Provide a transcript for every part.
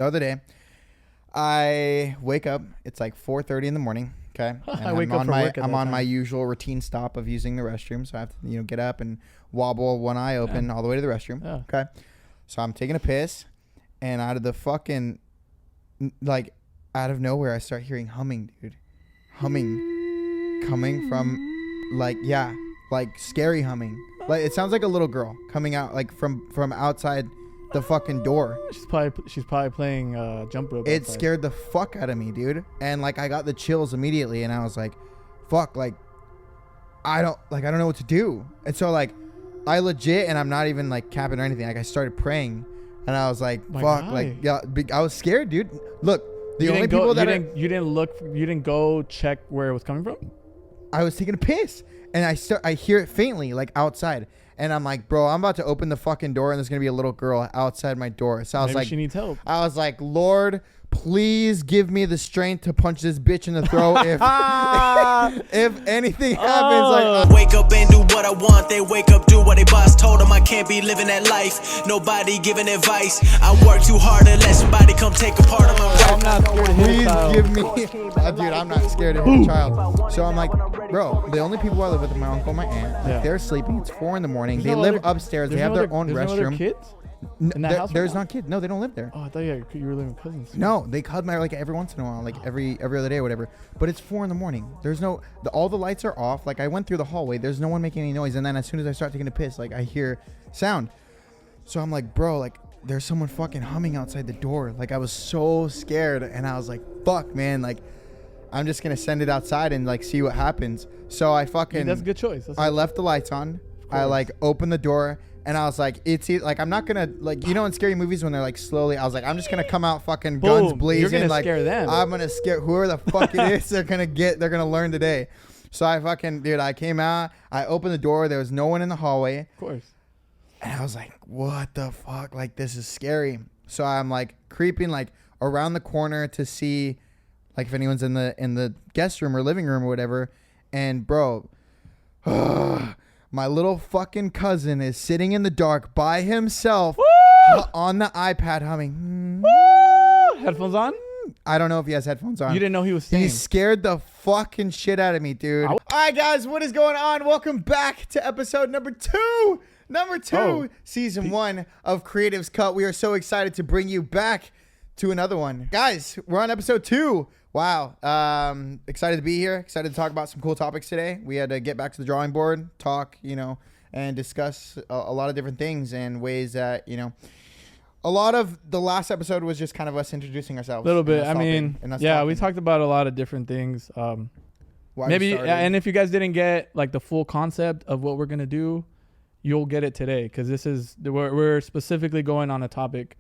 the other day, I wake up. It's like 4:30 in the morning. Okay, and I wake up for work. I'm on my usual routine stop of using the restroom, so I have to get up and wobble one eye open all the way to the restroom. Yeah. Okay, so I'm taking a piss, and out of the fucking out of nowhere, I start hearing humming, dude, coming from like scary humming. Like it sounds like a little girl coming out like from outside the fucking door. She's probably playing jump rope. It outside. scared the fuck out of me, dude. And like I got the chills immediately, and I was like, fuck, like I don't know what to do. And so like I legit, and I'm not even like capping or anything, like I started praying, and I was like, fuck, like yeah, I was scared, dude. Look, the only people that you didn't go check where it was coming from. I was taking a piss, and I hear it faintly like outside. And I'm like, bro, I'm about to open the fucking door, and there's going to be a little girl outside my door. So I was Maybe like, she needs help. I was like, Lord, please give me the strength to punch this bitch in the throat if anything happens. Like, wake up and do what I want. They wake up, do what they boss told them. I can't be living that life. Nobody giving advice. I work too hard to let somebody come take a part of my work. I'm not scared of please child. give me, dude, I'm not scared of his child. So I'm like, bro, the only people I live with are my uncle and my aunt. Like, they're sleeping. It's 4 a.m. They live upstairs. They have their own restroom. No other kids? In that house? There's not kids. No, they don't live there. Oh, I thought you were living with cousins. No, they hug my like every once in a while, like every other day or whatever. But it's 4 a.m. There's no all the lights are off. Like I went through the hallway. There's no one making any noise. And then as soon as I start taking a piss, like I hear sound. So I'm like, bro, like there's someone fucking humming outside the door. Like I was so scared, and I was like, fuck, man, like I'm just gonna send it outside and like see what happens. So I fucking that's a good choice. I left the lights on. I like opened the door. And I was like, I'm not gonna like, in scary movies when they're like slowly, I was like, I'm just gonna come out fucking guns blazing. You're gonna like, scare them. I'm gonna scare whoever the fuck it is. They're gonna learn today. So I came out, I opened the door. There was no one in the hallway. Of course. And I was like, what the fuck? Like, this is scary. So I'm like creeping like around the corner to see like if anyone's in the guest room or living room or whatever. And bro, my little fucking cousin is sitting in the dark by himself on the iPad humming. Headphones on? I don't know if he has headphones on. You didn't know he was singing. He scared the fucking shit out of me, dude. All right, guys, what is going on? Welcome back to episode number 2. Season 1 of Creatives Cut. We are so excited to bring you back to another one. Guys, we're on episode 2. Wow. Excited to be here. Excited to talk about some cool topics today. We had to get back to the drawing board, talk, and discuss a lot of different things and ways that, a lot of the last episode was just kind of us introducing ourselves. A little bit. I mean, we talked about a lot of different things. Maybe, and if you guys didn't get like the full concept of what we're going to do, you'll get it today. Cause we're specifically going on a topic,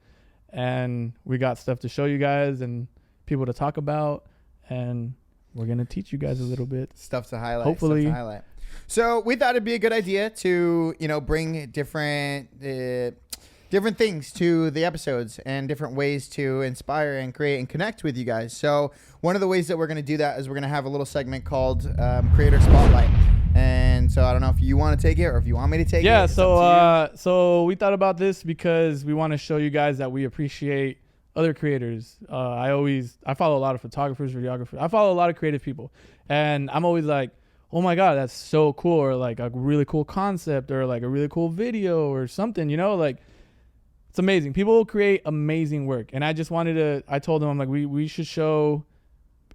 and we got stuff to show you guys and people to talk about, and we're going to teach you guys a little bit. Stuff to highlight. Hopefully. So we thought it'd be a good idea to, bring different things to the episodes and different ways to inspire and create and connect with you guys. So one of the ways that we're going to do that is we're going to have a little segment called Creator Spotlight. And so I don't know if you want to take it or if you want me to take it. Yeah, so we thought about this because we want to show you guys that we appreciate other creators. I follow a lot of photographers, videographers. I follow a lot of creative people, and I'm always like, oh my God, that's so cool. Or like a really cool concept, or like a really cool video or something, like it's amazing. People create amazing work. And I just I told them, I'm like, we should show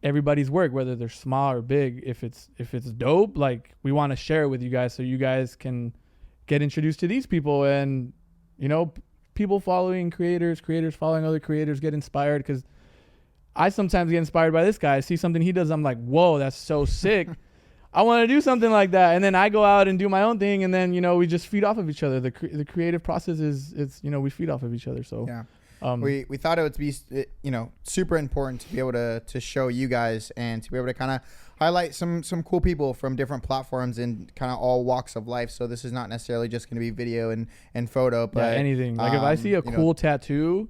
everybody's work, whether they're small or big. If it's dope, like we want to share it with you guys so you guys can get introduced to these people, and, people following creators following other creators, get inspired. Because I sometimes get inspired by this guy. I see something he does, I'm like, whoa, that's so sick. I want to do something like that. And then I go out and do my own thing, and then we just feed off of each other. The creative process is we feed off of each other. So yeah, we thought it would be super important to be able to show you guys and to be able to kind of highlight some cool people from different platforms and kind of all walks of life. So this is not necessarily just going to be video and photo, but anything. Like if I see a cool tattoo,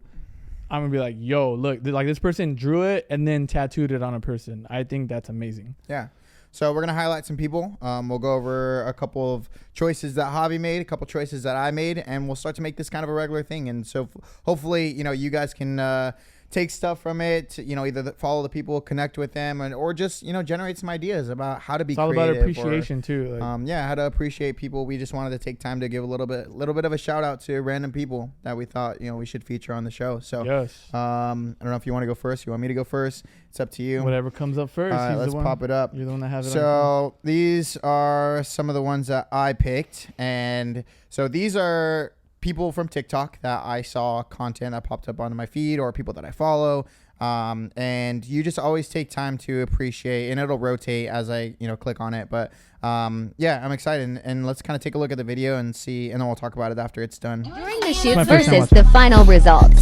I'm gonna be like, yo, look, like this person drew it and then tattooed it on a person. I think that's amazing. Yeah. So we're going to highlight some people. We'll go over a couple of choices that Javi made, a couple choices that I made, and we'll start to make this kind of a regular thing. And so hopefully, you guys can take stuff from it, you know, either follow the people, connect with them, or just, you know, generate some ideas about how to be creative. It's all about appreciation too. Like, yeah, how to appreciate people. We just wanted to take time to give a little bit of a shout out to random people that we thought, you know, we should feature on the show. So yes. I don't know if you want to go first. You want me to go first? It's up to you. Whatever comes up first. Let's pop it up. You're the one that has it. So these are some of the ones that I picked, and so these are people from TikTok that I saw content that popped up onto my feed, or people that I follow. And you just always take time to appreciate, and it'll rotate as I, you know, click on it. But yeah, I'm excited, and let's kind of take a look at the video and see, and then we'll talk about it after it's done. During the shoot versus the final results.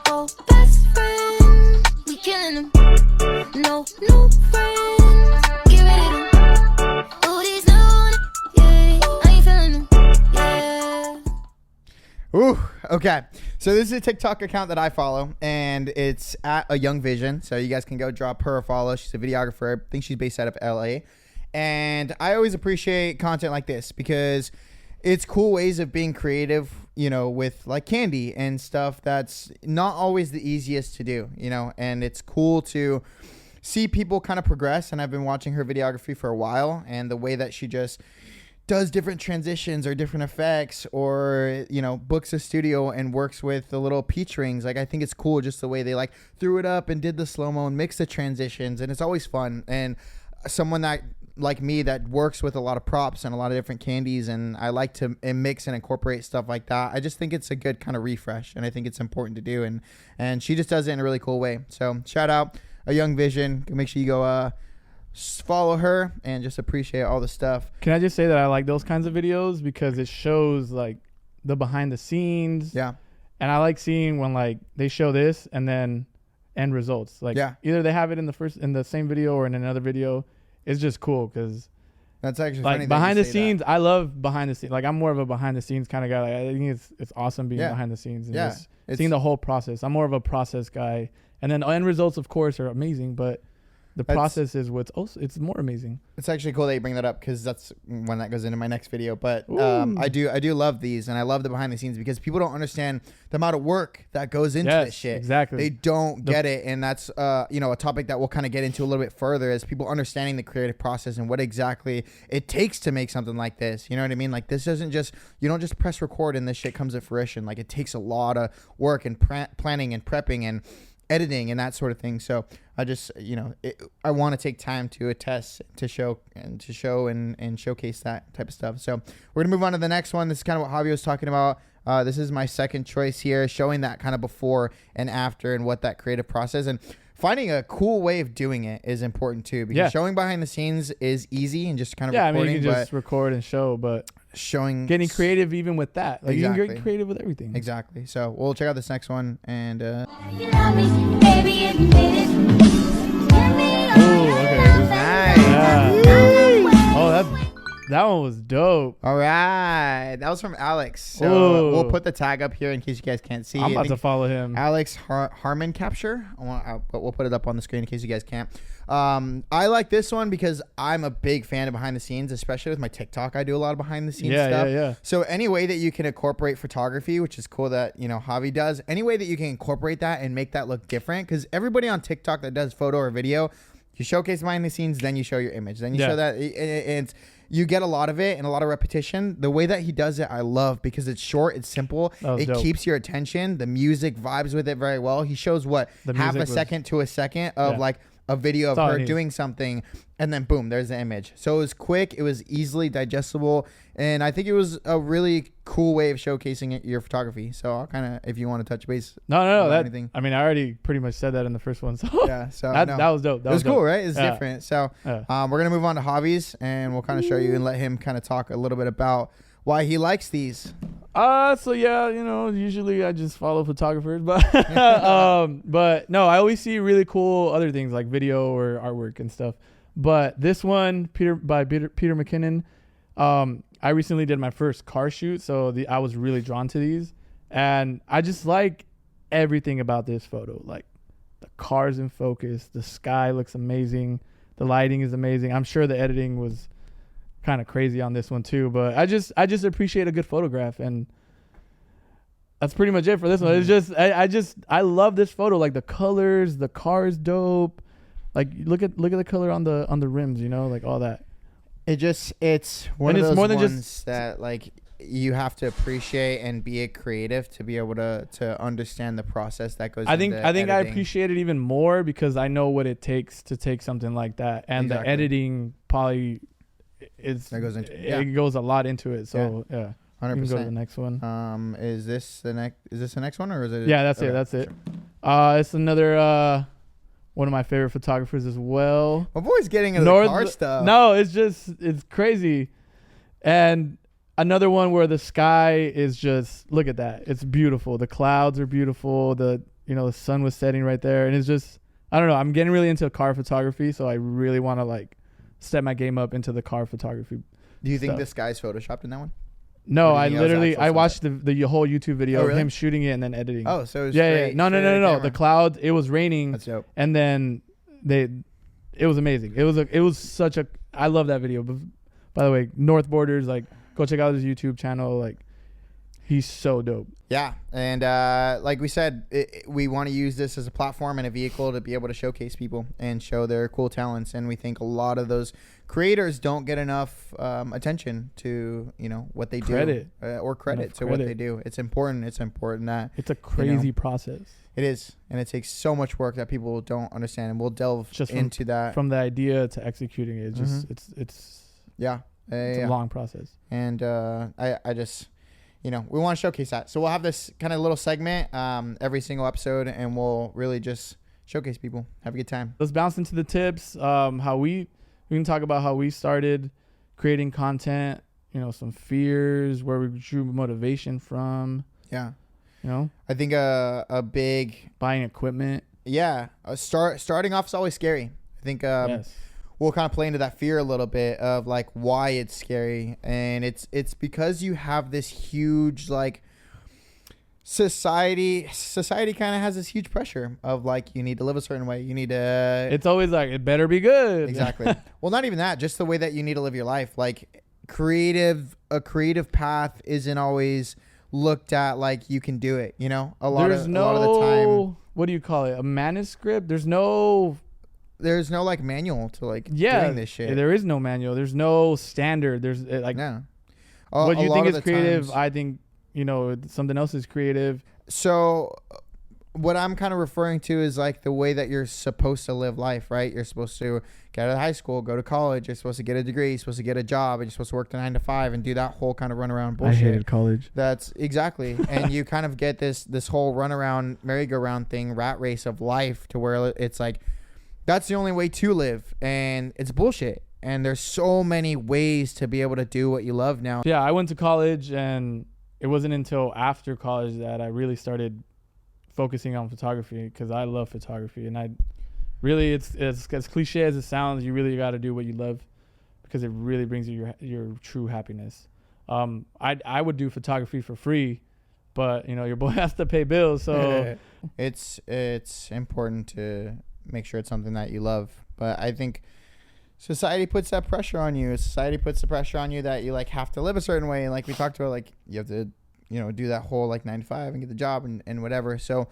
Oh, best friend, we killing them. No friends, get rid of them. Oh, these new, yeah, I ain't feeling them, yeah. Ooh, okay. So this is a TikTok account that I follow, and it's at a Young Vision. So you guys can go drop her a follow. She's a videographer. I think she's based out of LA. And I always appreciate content like this because it's cool ways of being creative, you know, with like candy and stuff that's not always the easiest to do, you know, and it's cool to see people kind of progress. And I've been watching her videography for a while, and the way that she just does different transitions or different effects, or, you know, books a studio and works with the little peach rings. Like, I think it's cool just the way they like threw it up and did the slow-mo and mixed the transitions, and it's always fun. And someone that like me that works with a lot of props and a lot of different candies, and I like to mix and incorporate stuff like that, I just think it's a good kind of refresh, and I think it's important to do, and she just does it in a really cool way. So shout out a Young Vision. Make sure you go follow her and just appreciate all the stuff. Can I just say that I like those kinds of videos because it shows like the behind the scenes. Yeah. And I like seeing when like they show this and then end results. Like either they have it in the same video or in another video. It's just cool because that's actually like funny behind the scenes. I love behind the scenes. Like I'm more of a behind the scenes kind of guy. Like I think it's awesome being behind the scenes and just seeing the whole process. I'm more of a process guy. And then end results, of course, are amazing, but the process is what's also, it's more amazing. It's actually cool that you bring that up because that's when that goes into my next video. But I do love these, and I love the behind the scenes because people don't understand the amount of work that goes into this shit. Exactly. They don't get it, and that's you know, a topic that we'll kind of get into a little bit further, is people understanding the creative process and what exactly it takes to make something like this. You know what I mean? Like, this doesn't just, you don't just press record and this shit comes to fruition. Like, it takes a lot of work and planning and prepping and editing and that sort of thing. So I just, you know, I want to take time to attest, to show and showcase that type of stuff. So we're gonna move on to the next one. This is kind of what Javi was talking about. This is my second choice here, showing that kind of before and after and what that creative process, and finding a cool way of doing it is important too, because showing behind the scenes is easy and just kind of recording. I mean, you can just record and show, but getting creative even with that. Like, you can get creative with everything. Exactly. So we'll check out this next one, and You love me, baby, admit it. Give me ooh, okay. Nice. Yeah. Oh, that one was dope. All right, that was from Alex. So we'll put the tag up here in case you guys can't see. I'm about to follow him. Alex Harmon Capture. But we'll put it up on the screen in case you guys can't. I like this one because I'm a big fan of behind the scenes, especially with my TikTok. I do a lot of behind the scenes stuff. Yeah. So any way that you can incorporate photography, which is cool that, you know, Javi does, any way that you can incorporate that and make that look different, because everybody on TikTok that does photo or video, you showcase behind the scenes, then you show your image, then you show that, and you get a lot of it and a lot of repetition. The way that he does it, I love, because it's short, it's simple, it keeps your attention. The music vibes with it very well. He shows half a second to a second of like a video of her doing something, and then boom, there's the image. So it was quick, it was easily digestible, and I think it was a really cool way of showcasing your photography. So I'll kind of, if you want to touch base. No, anything. I mean, I already pretty much said that in the first one. So yeah, so that was dope. That was cool, right? It's different. So we're gonna move on to Javi's, and we'll kind of show you and let him kind of talk a little bit about why he likes these. So yeah, you know, usually I just follow photographers, but but no, I always see really cool other things like video or artwork and stuff. But this one, Peter McKinnon, I recently did my first car shoot, so I was really drawn to these, and I just like everything about this photo. Like, the car's in focus, the sky looks amazing, the lighting is amazing. I'm sure the editing was kind of crazy on this one too, but I just appreciate a good photograph, and that's pretty much it for this one. It's just I love this photo. Like the colors, the car is dope. Like look at the color on the rims, you know, like all that. It's one And of it's those more than ones that like you have to appreciate and be a creative to be able to understand the process that goes. I think I editing. appreciate it even more because I know what it takes to take something like that, and the editing probably that goes into it goes a lot into it. So yeah. 100%. You can go to the next one. Is this the next one or is it? Yeah, that's it. That's it. It's another one of my favorite photographers as well. My boy's getting into the car stuff. No, it's crazy. And another one where the sky is just, look at that. It's beautiful. The clouds are beautiful. The sun was setting right there, and it's just, I don't know. I'm getting really into car photography, so I really want to like step my game up into the car photography. Do you think this guy's photoshopped in that one? No, I watched the whole YouTube video of him shooting it and then editing. Oh, so it was No. The clouds, it was raining. That's dope. And then it was amazing. It was such a, I love that video. But by the way, North Borders, like go check out his YouTube channel. Like he's so dope. Yeah. And like we said, we want to use this as a platform and a vehicle to be able to showcase people and show their cool talents. And we think a lot of those creators don't get enough attention to what they do or credit to what they do. It's important that it's a crazy process. It is, and it takes so much work that people don't understand, and we'll delve into that from the idea to executing it. It's a long process. And I just we want to showcase that, so we'll have this kind of little segment every single episode, and we'll really just showcase people, have a good time. Let's bounce into the tips. How we can talk about how we started creating content, some fears, where we drew motivation from. Yeah. I think a big buying equipment. Yeah. Starting off is always scary. I think yes. We'll kind of play into that fear a little bit of like why it's scary. And it's because you have this huge like society kind of has this huge pressure of like you need to live a certain way. You need to. It's always like it better be good. Exactly. Well, not even that. Just the way that you need to live your life. Like a creative path isn't always looked at like you can do it. A lot of the time. What do you call it? A manuscript. There's no like manual to like doing this shit. There is no manual. There's no standard. There's like what you think is creative. Times, I think something else is creative. So what I'm kind of referring to is like the way that you're supposed to live life, right? You're supposed to get out of high school, go to college. You're supposed to get a degree. You're supposed to get a job, and you're supposed to work the 9 to 5 and do that whole kind of runaround bullshit. I hated college. That's exactly. And you kind of get this whole runaround merry-go-round thing, rat race of life, to where it's like that's the only way to live, and it's bullshit. And there's so many ways to be able to do what you love now. Yeah, I went to college, and it wasn't until after college that I really started focusing on photography, because I love photography, and I really, it's as cliche as it sounds, you really got to do what you love, because it really brings you your true happiness. I would do photography for free, but your boy has to pay bills, so it's important to make sure it's something that you love. But I think society puts that pressure on you. Society puts the pressure on you that you like have to live a certain way, and like we talked about, like you have to do that whole like 9 to 5 and get the job and whatever. So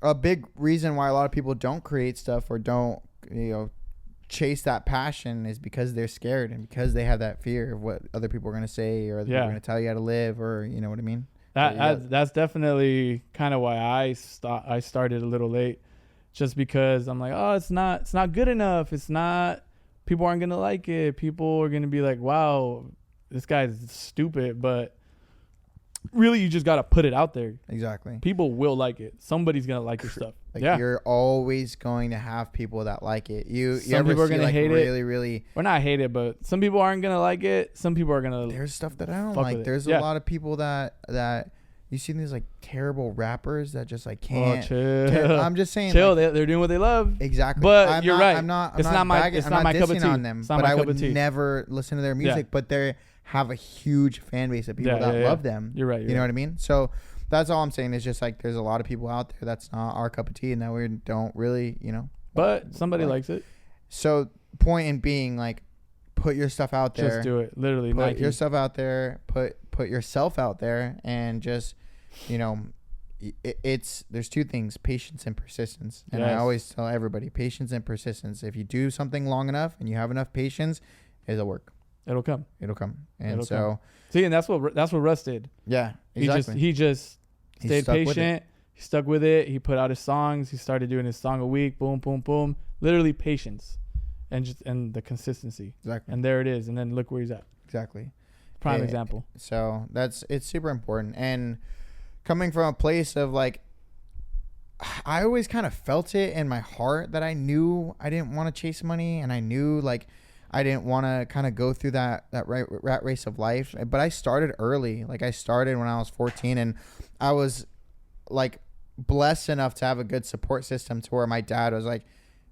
a big reason why a lot of people don't create stuff or don't chase that passion is because they're scared, and because they have that fear of what other people are going to say, or other people are going to tell you how to live, or you know what I mean. That's definitely kind of why I started a little late, just because I'm like, oh, it's not good enough. It's not, people aren't going to like it. People are going to be like, wow, this guy's stupid. But really, you just got to put it out there. Exactly. People will like it. Somebody's going to like your stuff. Like you're always going to have people that like it. Some people are going to hate it. Really. Or not hate it, but some people aren't going to like it. Some people are going to. There's stuff that I don't like. There's a lot of people that you see these like terrible rappers that just like can't. Oh, chill. I'm just saying. Chill. Like, they're doing what they love. Exactly. But you're right. I'm not my cup of tea. On them, but I would never listen to their music. Yeah. But they have a huge fan base of people that love them. You're right. You know what I mean? So that's all I'm saying. Is just like there's a lot of people out there that's not our cup of tea, and that we don't really, But somebody likes it. So point in being, like, put your stuff out there. Just do it. Literally. Put your stuff out there. Put yourself out there, and just, there's two things: patience and persistence. And I always tell everybody, patience and persistence. If you do something long enough and you have enough patience, it'll work. It'll come. And see, and that's what Russ did. Yeah, exactly. He just stayed patient. He stuck with it. He put out his songs. He started doing his song a week. Boom, boom, boom. Literally patience, and the consistency. Exactly. And there it is. And then look where he's at. Exactly. Prime example. So it's super important. And coming from a place of like, I always kind of felt it in my heart that I knew I didn't want to chase money, and I knew like I didn't want to kind of go through that rat race of life. But I started early. Like I started when I was 14, and I was like blessed enough to have a good support system to where my dad was like,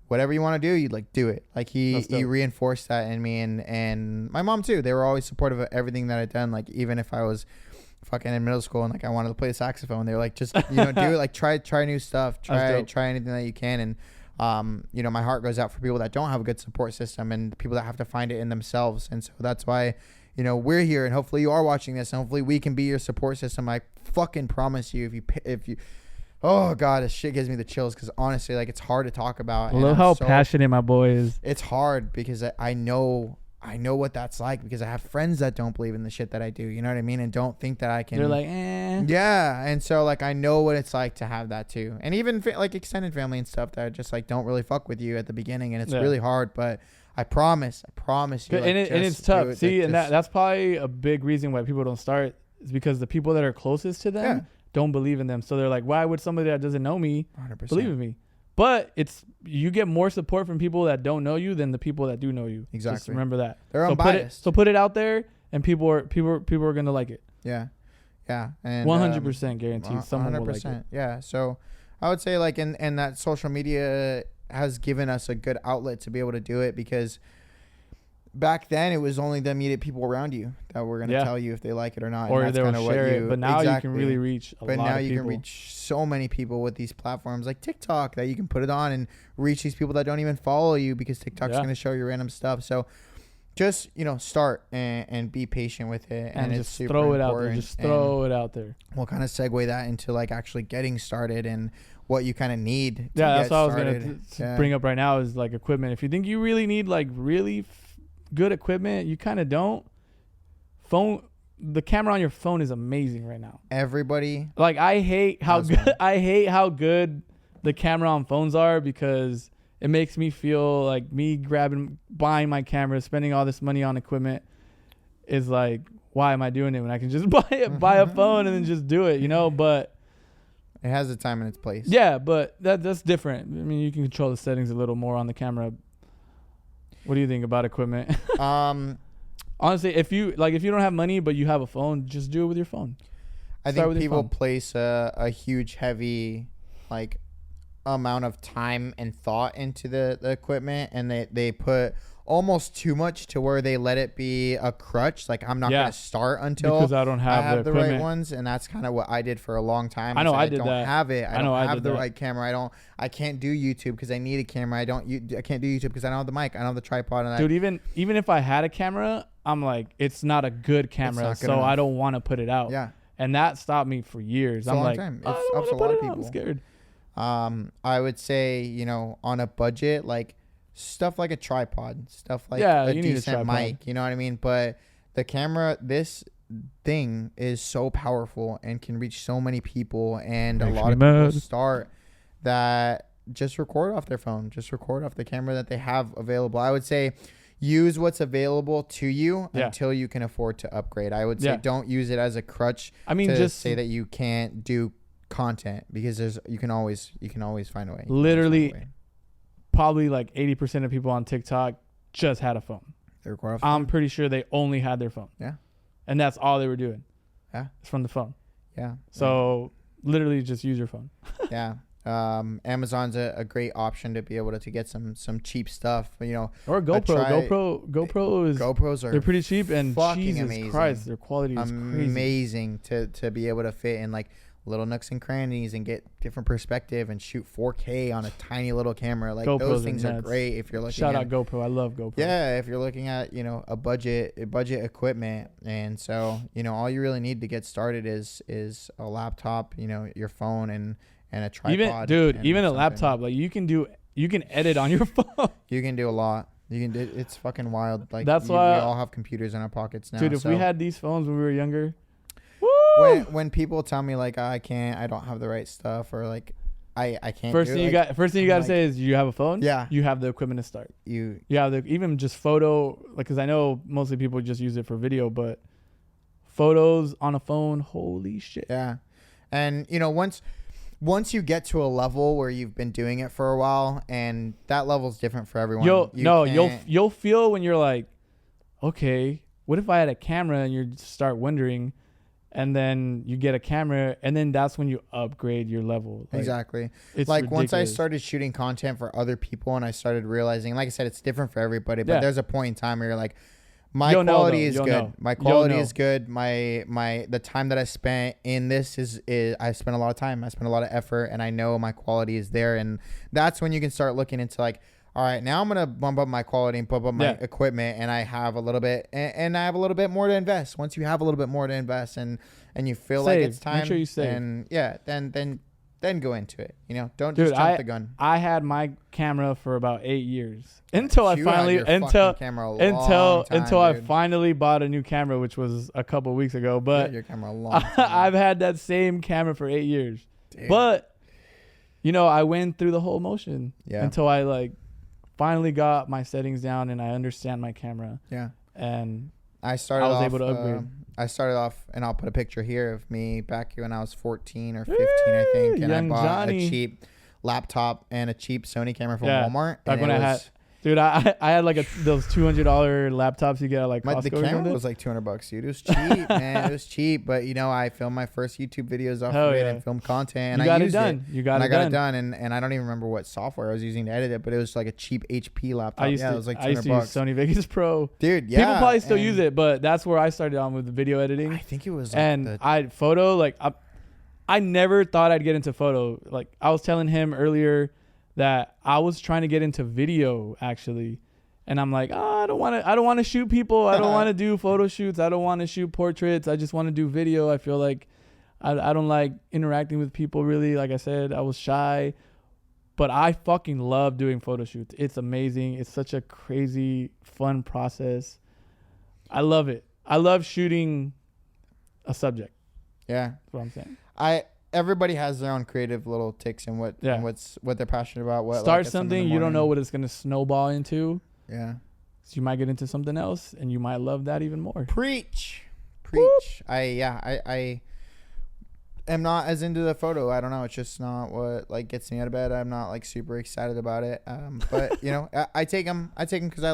whatever you want to do, you'd like do it. Like he reinforced that in me, and my mom too. They were always supportive of everything that I'd done. Like even if I was fucking in middle school and like I wanted to play the saxophone, they were like, just, do it. Like try new stuff, try anything that you can. And my heart goes out for people that don't have a good support system and people that have to find it in themselves. And so that's why, we're here, and hopefully you are watching this, and hopefully we can be your support system. I fucking promise you, if you oh God, this shit gives me the chills, because honestly, like, it's hard to talk about. I love how passionate my boy is. It's hard because I know what that's like, because I have friends that don't believe in the shit that I do, you know what I mean, and don't think that I can. They're like, eh. Yeah, and so like I know what it's like to have that too, and even like extended family and stuff that just like don't really fuck with you at the beginning, and it's really hard. But I promise you, like, and it's tough. See, and that's probably a big reason why people don't start, is because the people that are closest to them don't believe in them. So they're like, why would somebody that doesn't know me 100%. believe in me? But you get more support from people that don't know you than the people that do know you. Exactly. Just remember that. They're unbiased. Put it out there, and people are gonna like it. Yeah, and 100% guaranteed someone will like it. Yeah. So I would say like and that social media has given us a good outlet to be able to do it, because back then it was only the immediate people around you that were going to tell you if they like it or not, or they'll share it. But now you can really reach a lot of people. But now you can reach so many people with these platforms like TikTok, that you can put it on and reach these people that don't even follow you, because TikTok's going to show you random stuff. So just start and be patient with it, and it's super throw it important. out there. Just throw it out there. We'll kind of segue that into like actually getting started and what you kind of need to that's get what started. I was gonna bring up right now, is like equipment. If you think you really need like really good equipment, you kind of don't. The camera on your phone is amazing right now. Everybody, like, I hate how good the camera on phones are, because it makes me feel like me buying my camera, spending all this money on equipment is like, why am I doing it when I can just buy a phone and then just do it, But it has a time and its place. Yeah, but that's different. I mean, you can control the settings a little more on the camera. What do you think about equipment? Honestly, if you don't have money but you have a phone, just do it with your phone. I think people place a huge, heavy, like, amount of time and thought into the equipment, and they put almost too much to where they let it be a crutch. Like, I'm not going to start until because I don't have the right ones, and that's kind of what I did for a long time. I know I did don't that. Have it. I don't have the right camera. I can't do YouTube because I need a camera. I can't do YouTube because I don't have the mic. I don't have the tripod. And dude, even if I had a camera, I'm like, it's not a good camera, so enough. I don't want to put it out. Yeah, and that stopped me for years. I'm like, it stops a lot of people. I'm scared. I would say, on a budget, like stuff like a tripod, stuff like a decent mic, you know what I mean? But the camera, this thing is so powerful and can reach so many people, and a lot of people start that just record off their phone, just record off the camera that they have available. I would say use what's available to you until you can afford to upgrade. I would say don't use it as a crutch. I mean, just say that you can't do content, because you can always find a way. Literally, probably like 80% of people on TikTok just had a phone. They record off. I'm pretty sure they only had their phone. Yeah, and that's all they were doing. Yeah, it's from the phone. Yeah. So literally, just use your phone. Yeah. Amazon's a great option to be able to get some cheap stuff, or GoPro. GoPros they're pretty cheap, and fucking Jesus amazing. Christ, their quality is amazing crazy. to be able to fit in like little nooks and crannies and get different perspective and shoot 4K on a tiny little camera. Like GoPros those things are nuts. great if you're looking Shout at, out GoPro. I love GoPro. yeah, if you're looking at, you know, a budget equipment. And so, you know, all you really need to get started is a laptop, you know, your phone and a tripod. Even a laptop, like you can edit on your phone. You can do a lot. You can do, it's fucking wild. Like That's we why all have computers in our pockets now. Dude, if so we had these phones when we were younger, woo! when people tell me like I don't have the right stuff, or like I can't. First thing you got to say is, you have a phone. Yeah. You have the equipment to start. You have the even just photo, like, because I know mostly people just use it for video, but photos on a phone, holy shit. Yeah, and you know once you get to a level where you've been doing it for a while, and that level's different for everyone. You'll feel when you're like, okay, what if I had a camera, and you start wondering. And then you get a camera, and then that's when you upgrade your level. Like, exactly. It's like ridiculous. Once I started shooting content for other people, and I started realizing, like I said, it's different for everybody. But there's a point in time where you're like, my quality is good. My quality is good. The time that I spent in this is I spent a lot of time. I spent a lot of effort, and I know my quality is there. And that's when you can start looking into like, all right, now I'm gonna bump up my quality and bump up my equipment, and I have a little bit, and I have a little bit more to invest. Once you have a little bit more to invest, and you feel like it's time, make sure you save. And then go into it. You know, don't just jump the gun. I had my camera for about 8 years until I finally finally bought a new camera, which was a couple of weeks ago. But your camera a long time. I've had that same camera for 8 years. Damn. But you know, I went through the whole motion until I like finally got my settings down and I understand my camera. Yeah. And I was able to upgrade. I started off, and I'll put a picture here of me back when I was 14 or 15, I think. And I bought a cheap laptop and a cheap Sony camera from Walmart. Back when I had like those $200 laptops you get at like Costco. The camera was like $200, dude. It was cheap, man. It was cheap. But, you know, I filmed my first YouTube videos off of it and filmed content. And I used it. You got it done. And I don't even remember what software I was using to edit it, but it was like a cheap HP laptop. It was like $200. I used to use Sony Vegas Pro. Dude, yeah. People probably still use it, but that's where I started on with the video editing. I think it was I never thought I'd get into photo. Like I was telling him earlier that I was trying to get into video actually. And I'm like, I don't want to shoot people. I don't want to do photo shoots. I don't want to shoot portraits. I just want to do video. I feel like I don't like interacting with people really. Like I said, I was shy, but I fucking love doing photo shoots. It's amazing. It's such a crazy, fun process. I love it. I love shooting a subject. Yeah. That's what I'm saying. Everybody has their own creative little ticks and what they're passionate about. Start something, you don't know what it's going to snowball into. Yeah. So you might get into something else and you might love that even more. Preach. Whoop. I am not as into the photo. I don't know. It's just not what like gets me out of bed. I'm not like super excited about it. But you know, I take them because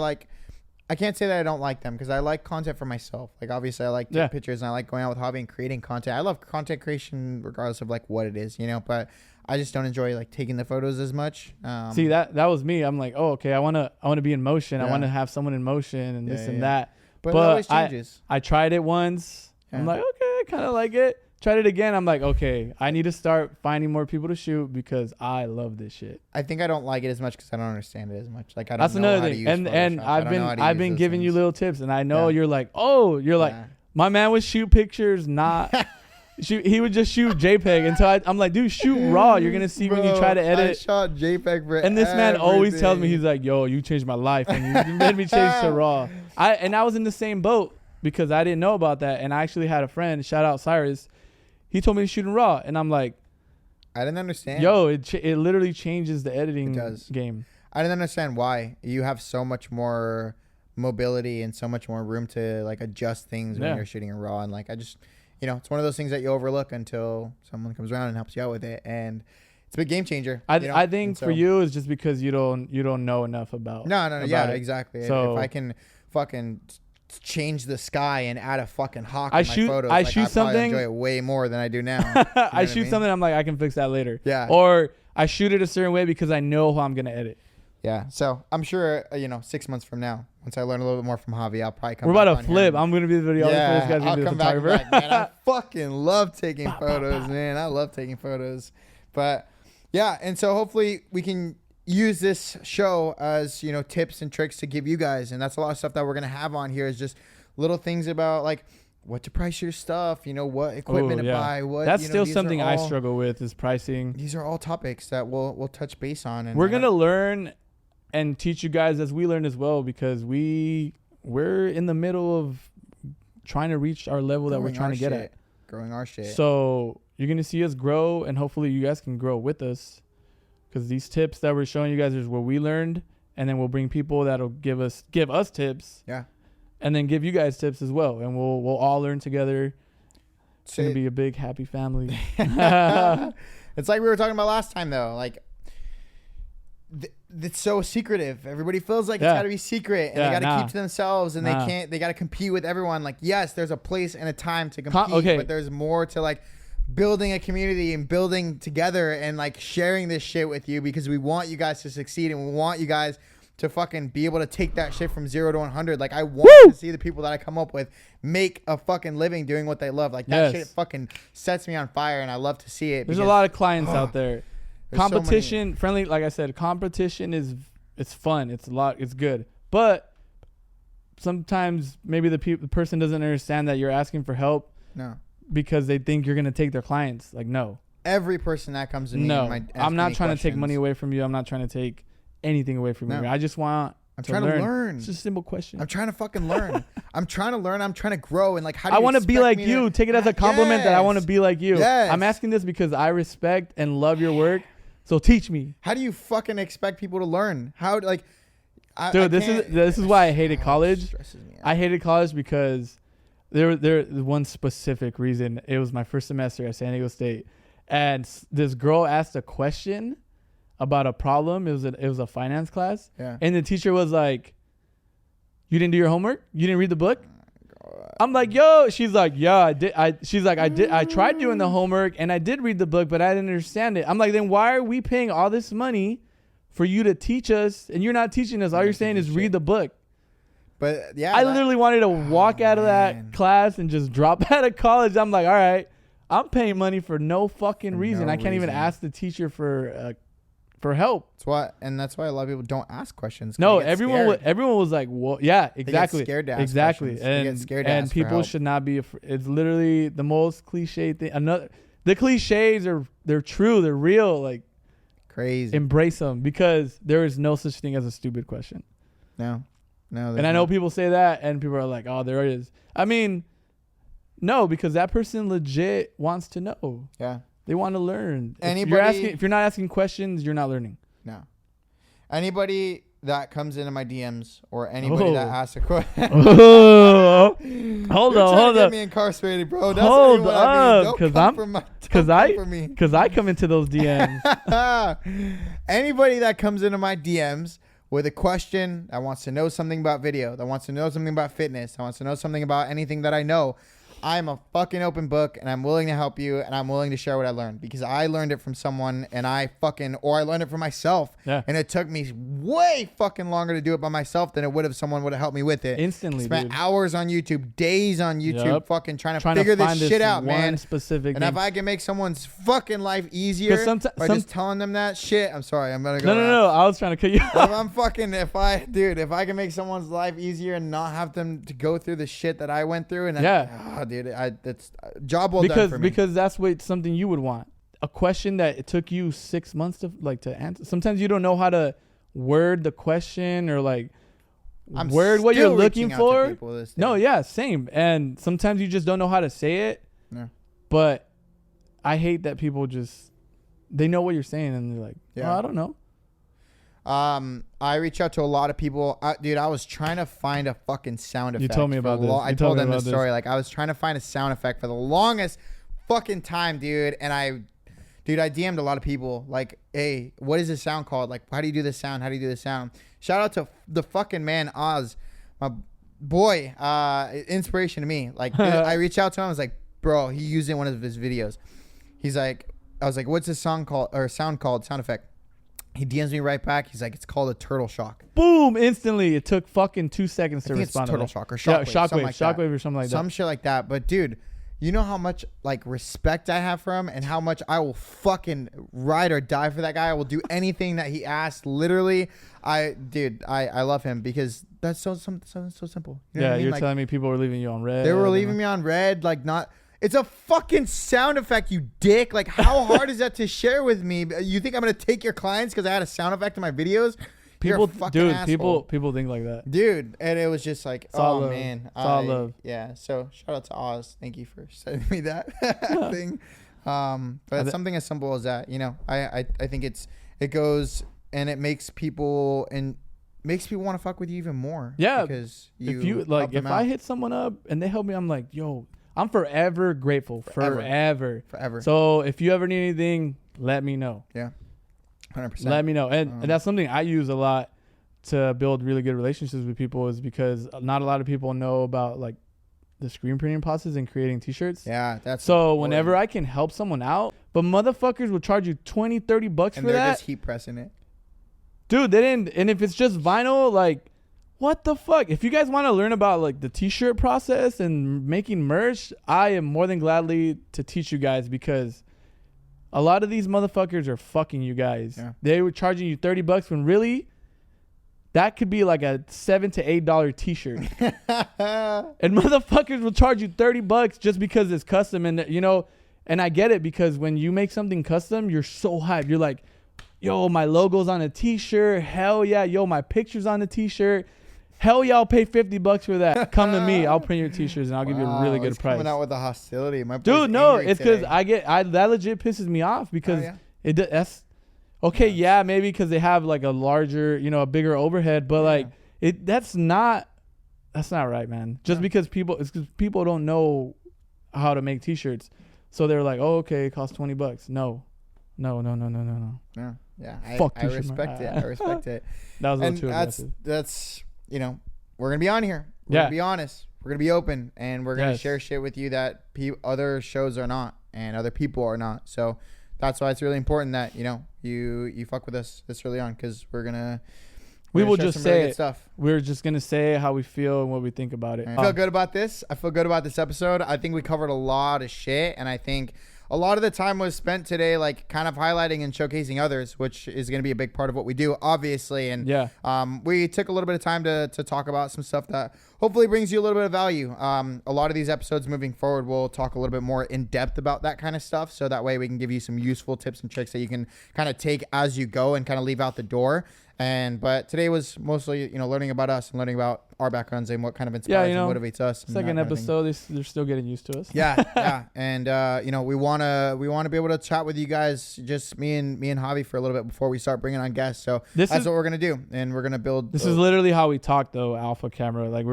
I can't say that I don't like them because I like content for myself. Like obviously I like taking pictures and I like going out with hobby and creating content. I love content creation regardless of like what it is, you know, but I just don't enjoy like taking the photos as much. See, that was me. I'm like, oh, okay, I want to be in motion. I want to have someone in motion and this and that. But it always changes. I tried it once. Yeah. I'm like, okay, I kind of like it. Tried it again. I'm like, okay, I need to start finding more people to shoot because I love this shit. I think I don't like it as much because I don't understand it as much. Like I don't. That's know another how thing. To use and I've been giving you little tips, and I know you're like, Yeah. my man would shoot pictures, not. He would just shoot JPEG until I'm like, dude, shoot RAW. You're gonna see when you try to edit. I shot JPEG for and this man always tells me, he's like, yo, you changed my life, and you made me change to RAW. I was in the same boat because I didn't know about that, and I actually had a friend, shout out Cyrus. He told me to shoot in RAW, and I'm like, I didn't understand. Yo, it literally changes the editing game. I didn't understand why. You have so much more mobility and so much more room to like adjust things when you're shooting in RAW, and like I just, you know, it's one of those things that you overlook until someone comes around and helps you out with it, and it's a big game changer. I think for you it's just because you don't know enough about. No, yeah, exactly. So if I can fucking change the sky and add a fucking hawk in my photos, I shoot something, I enjoy it way more than I do now. I shoot something, I'm like, I can fix that later. Yeah. Or I shoot it a certain way because I know how I'm gonna edit. Yeah. So I'm sure 6 months from now, Once I learn a little bit more from Javi, I'll probably come We're back about to on flip. here. I'm going to be the videographer. Yeah, This guy's I'll going to be the come back and be photographer. like, man, I fucking love taking photos, man. I love taking photos. But yeah, and so hopefully we can use this show as, you know, tips and tricks to give you guys. And that's a lot of stuff that we're going to have on here is just little things about like what to price your stuff, you know, what equipment to buy. What That's you know, still these something are I all- struggle with is pricing. These are all topics that we'll touch base on. And We're going to learn and teach you guys as we learn as well, because we're in the middle of trying to reach our level that we're trying to get at. Growing our shit. So you're going to see us grow, and hopefully you guys can grow with us, because these tips that we're showing you guys is what we learned, and then we'll bring people that'll give us tips. Yeah. And then give you guys tips as well, and we'll all learn together. It's going to be a big happy family. It's like we were talking about last time though, like it's so secretive. Everybody feels like it's got to be secret, and they got to keep to themselves, and they got to compete with everyone. Like, yes, there's a place and a time to compete, but there's more to like building a community and building together and like sharing this shit with you, because we want you guys to succeed, and we want you guys to fucking be able to take that shit from 0 to 100. Like, I want to see the people that I come up with make a fucking living doing what they love. Like, that shit fucking sets me on fire, and I love to see it. There's a lot of clients out there. Competition, friendly, like I said, competition it's fun. It's good. But sometimes maybe the person doesn't understand that you're asking for help. No. Because they think you're going to take their clients. Like, no. Every person that comes to me. No, I'm not trying to take money away from you. I'm not trying to take anything away from you. I just want I'm trying to learn. It's just a simple question. I'm trying to fucking learn. I'm trying to learn. I'm trying to grow. And like, how do I you want to be like you. Take it as a compliment that I want to be like you. Yes. I'm asking this because I respect and love your work. So teach me. How do you fucking expect people to learn? How, like, dude, this is why I hated college. I hated college because there one specific reason. It was my first semester at San Diego State, and this girl asked a question about a problem. It was a finance class, and the teacher was like, "You didn't do your homework? You didn't read the book?" I'm like, "Yo," she's like, "Yeah, I did." She's like, I tried doing the homework and I did read the book, but I didn't understand it." I'm like, "Then why are we paying all this money for you to teach us, and you're not teaching us? All you're saying is read the book." But yeah, I literally wanted to walk out of that class and just drop out of college. I'm like, all right, I'm paying money for no fucking reason. I can't even ask the teacher for help. That's why a lot of people don't ask questions. No, everyone was like, "Well, yeah, exactly." They get scared to ask exactly, questions. They get scared to and ask for people help. should not be. It's literally the most cliche thing. The cliches they're true. They're real. Like, crazy. Embrace them, because there is no such thing as a stupid question. No. And I know people say that, and people are like, "Oh, there it is." I mean, no, because that person legit wants to know. Yeah. They want to learn. Anybody, if you're not asking questions, you're not learning. No. Anybody that comes into my DMs or anybody that asks a question. Hold on. Get me incarcerated, bro. That's Hold what I mean. up, Because I come into those DMs. Anybody that comes into my DMs with a question, that wants to know something about video, that wants to know something about fitness, that wants to know something about anything that I know, I'm a fucking open book, and I'm willing to help you, and I'm willing to share what I learned, because I learned it from someone, and I learned it from myself. Yeah. And it took me way fucking longer to do it by myself than it would if someone would have helped me with it. Instantly, Spent dude. hours on YouTube, days on YouTube, fucking trying to figure find this shit out, one man. Specific and thing. if I can make someone's fucking life easier by just telling them that shit, I'm sorry, I'm gonna go. No. I was trying to cut you off. If I can make someone's life easier and not have them to go through the shit that I went through, and that's job well done for me. Because that's something you would want. A question that it took you 6 months to answer. Sometimes you don't know how to word the question or word what you're looking for. No, yeah, same. And sometimes you just don't know how to say it. No. But I hate that people they know what you're saying and they're like, "Oh, I don't know." I reach out to a lot of people. Dude, I was trying to find a fucking sound effect. You told me about this. I told them the story. Like, I was trying to find a sound effect for the longest fucking time, dude. And I DM'd a lot of people. Like, hey, what is this sound called? Like, how do you do this sound? How do you do this sound? Shout out to the fucking man, Oz. My boy, inspiration to me. Like, I reached out to him. I was like, bro, he used it in one of his videos. He's like, I was like, what's this song called, or sound called, sound effect? He DMs me right back. He's like, it's called a turtle shock. Boom! Instantly. It took fucking 2 seconds to I think respond. It's turtle to shock or shockwave. Shockwave. Like Shockwave or something like that. Some shit like that. But dude, you know how much like respect I have for him and how much I will fucking ride or die for that guy. I will do anything that he asks. Literally, I love him because that's so simple. You know what I mean? You're like, telling me people were leaving you on red. they were leaving me on red, like not. It's a fucking sound effect, you dick. Like, how hard is that to share with me? You think I'm gonna take your clients because I had a sound effect in my videos? People, dude, asshole. people think like that. Dude, and it was just like, all oh love. man, It's all love. Yeah. So shout out to Oz. Thank you for sending me that thing. But it's something as simple as that. You know, I think it goes and it makes people want to fuck with you even more. Yeah. Because if I hit someone up and they help me, I'm like, yo, I'm forever grateful. Forever. So if you ever need anything, let me know. Yeah. 100%. Let me know. And that's something I use a lot to build really good relationships with people, is because not a lot of people know about like the screen printing process and creating t-shirts. Yeah, that's so important. whenever I can help someone out, but motherfuckers will charge you $20-30 for that. And they're just heat pressing it. Dude, they didn't. And if it's just vinyl, like, what the fuck? If you guys want to learn about like the t-shirt process and making merch, I am more than gladly to teach you guys, because a lot of these motherfuckers are fucking you guys. Yeah. They were charging you $30 when really that could be like a $7 to $8 t-shirt. And motherfuckers will charge you $30 just because it's custom. And you know, and I get it, because when you make something custom, you're so hyped. You're like, yo, my logo's on a t-shirt. Hell yeah. Yo, my picture's on the t-shirt. Hell yeah, I'll pay $50 for that. Come to me. I'll print your t-shirts and I'll give you a really good price. Coming out with the hostility. My dude, no, it's because that legit pisses me off, because that's okay. Yeah, maybe because they have like a larger, a bigger overhead, but like that's not right, man. Just because people don't know how to make t-shirts, so they're like, oh, okay, it costs $20. No. Yeah, Fuck I respect it. I respect it. That was a little too aggressive. That's we're gonna be on here. We're gonna be honest. We're gonna be open, and we're gonna share shit with you that other shows are not, and other people are not. So that's why it's really important that you fuck with us this early on, because we will just say really stuff. We're just gonna say how we feel and what we think about it. I feel good about this. I feel good about this episode. I think we covered a lot of shit, and I think a lot of the time was spent today, like kind of highlighting and showcasing others, which is going to be a big part of what we do, obviously. And we took a little bit of time to talk about some stuff that hopefully brings you a little bit of value. A lot of these episodes moving forward, we'll talk a little bit more in depth about that kind of stuff. So that way we can give you some useful tips and tricks that you can kind of take as you go and kind of leave out the door. But today was mostly, learning about us and learning about our backgrounds and what kind of inspires and motivates us. Second episode, they're still getting used to us. Yeah. And, we want to be able to chat with you guys, just me and Javi, for a little bit before we start bringing on guests. So that's what we're going to do. And we're going to build. This is literally how we talk, though, Alpha Camera. Like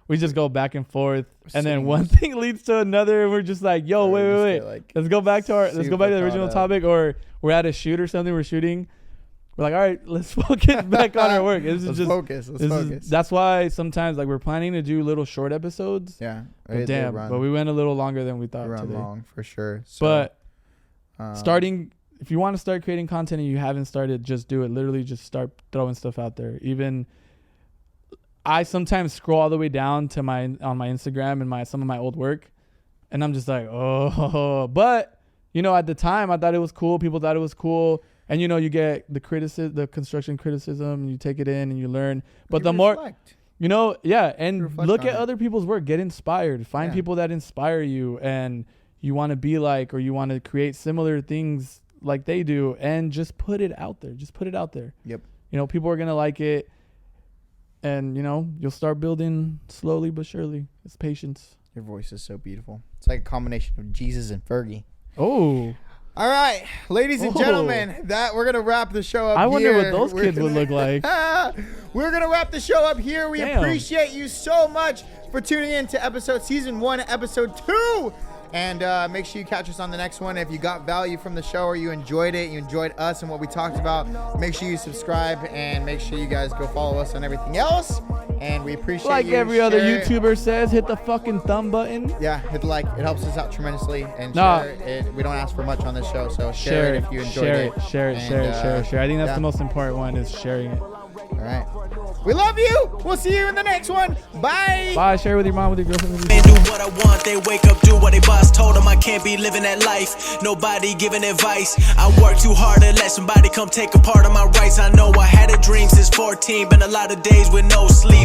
we just go back and forth, and then one thing leads to another, and we're just like, yo, wait. Let's go back to the original topic, or we're at a shoot or something. We're shooting. We're like, all right, let's focus back on our work. Let's focus. That's why sometimes, like, we're planning to do little short episodes. Yeah. But we went a little longer than we thought today. Long, for sure. So, but if you want to start creating content and you haven't started, just do it. Literally just start throwing stuff out there. Even I sometimes scroll all the way down to on my Instagram and some of my old work, and I'm just like, oh. But, at the time, I thought it was cool. People thought it was cool. And you get the construction criticism, and you take it in and you learn. But the reflect. More, and look at other people's work. Get inspired. Find people that inspire you, and you want to be like, or you want to create similar things like they do, and just put it out there. Yep. People are gonna like it, and you'll start building slowly but surely. It's patience. Your voice is so beautiful. It's like a combination of Jesus and Fergie. Oh. All right, ladies and gentlemen, we're going to wrap the show up here. I wonder what those kids would look like. We're going to wrap the show up here. We appreciate you so much for tuning in to season 1, episode 2 And make sure you catch us on the next one. If you got value from the show or you enjoyed it, you enjoyed us and what we talked about, make sure you subscribe and make sure you guys go follow us on everything else. And we appreciate Like you. every other Share it. YouTuber says, hit the fucking thumb button. Yeah, hit the like. It helps us out tremendously. And Nah. share it. We don't ask for much on this show, so share it if you enjoyed it. Share it. I think that's yeah. the most important one is sharing it. All right. We love you. We'll see you in the next one. Bye. Bye. Share it with your mom, with your girlfriend. With your Man, do what I want, they wake up, do what they boss told them. I can't be living that life, nobody giving advice. I work too hard to let somebody come take a part of my rights. I know I had a dream since 14, been a lot of days with no sleep.